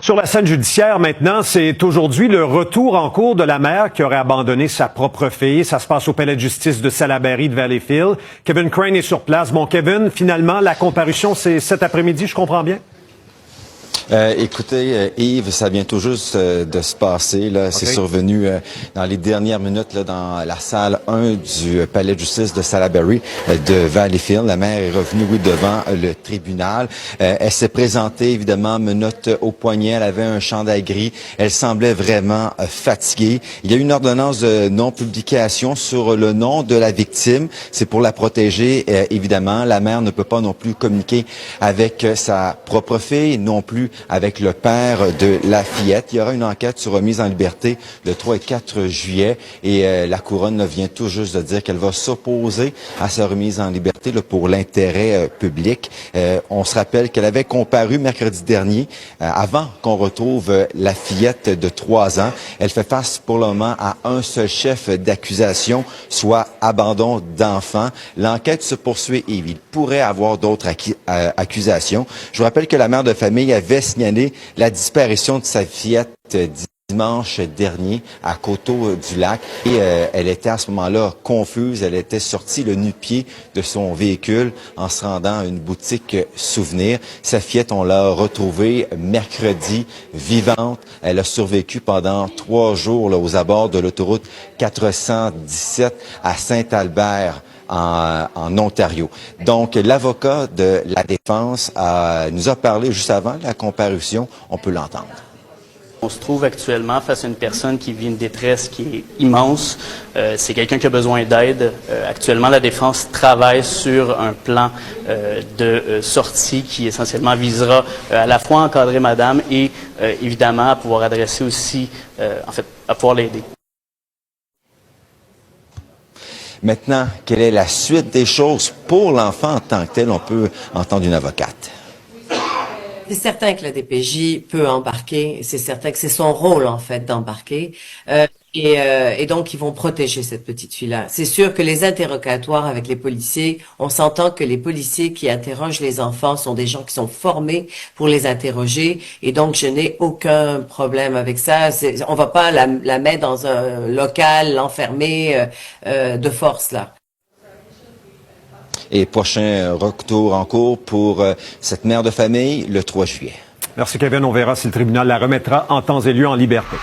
Sur la scène judiciaire maintenant, c'est aujourd'hui le retour en cours de la mère qui aurait abandonné sa propre fille. Ça se passe au palais de justice de Salaberry de Valleyfield. Kevin Crane est sur place. Bon, Kevin, finalement, la comparution, c'est cet après-midi, je comprends bien? Écoutez, Yves, ça vient tout juste de se passer. Là, okay. C'est survenu dans les dernières minutes là, dans la salle 1 du palais de justice de Salaberry de Valleyfield. La mère est revenue devant le tribunal. Elle s'est présentée, évidemment, menottes au poignet. Elle avait un chandail gris. Elle semblait vraiment fatiguée. Il y a eu une ordonnance de non-publication sur le nom de la victime. C'est pour la protéger, évidemment. La mère ne peut pas non plus communiquer avec sa propre fille, non plus avec le père de la fillette. Il y aura une enquête sur remise en liberté le 3 et 4 juillet et la couronne vient tout juste de dire qu'elle va s'opposer à sa remise en liberté là, pour l'intérêt public. On se rappelle qu'elle avait comparu mercredi dernier avant qu'on retrouve la fillette de 3 ans. Elle fait face pour le moment à un seul chef d'accusation, soit abandon d'enfant. L'enquête se poursuit et il pourrait avoir d'autres accusations. Je vous rappelle que la mère de famille avait signalé la disparition de sa fillette dimanche dernier à Coteau-du-Lac et elle était à ce moment-là confuse. Elle était sortie le nu-pied de son véhicule en se rendant à une boutique souvenir. Sa fillette, on l'a retrouvée mercredi vivante. Elle a survécu pendant 3 jours là, aux abords de l'autoroute 417 à Saint-Albert. En Ontario. Donc, l'avocat de la défense nous a parlé juste avant la comparution. On peut l'entendre. On se trouve actuellement face à une personne qui vit une détresse qui est immense. C'est quelqu'un qui a besoin d'aide. Actuellement, la défense travaille sur un plan de sortie qui essentiellement visera à la fois encadrer madame et évidemment à pouvoir adresser aussi, à pouvoir l'aider. Maintenant, quelle est la suite des choses pour l'enfant en tant que tel? On peut entendre une avocate. C'est certain que la DPJ peut embarquer, c'est certain que c'est son rôle en fait d'embarquer et donc ils vont protéger cette petite fille-là. C'est sûr que les interrogatoires avec les policiers, on s'entend que les policiers qui interrogent les enfants sont des gens qui sont formés pour les interroger et donc je n'ai aucun problème avec ça. On va pas la mettre dans un local, l'enfermer de force là. Et prochain retour en cours pour cette mère de famille le 3 juillet. Merci Kevin. On verra si le tribunal la remettra en temps et lieu en liberté.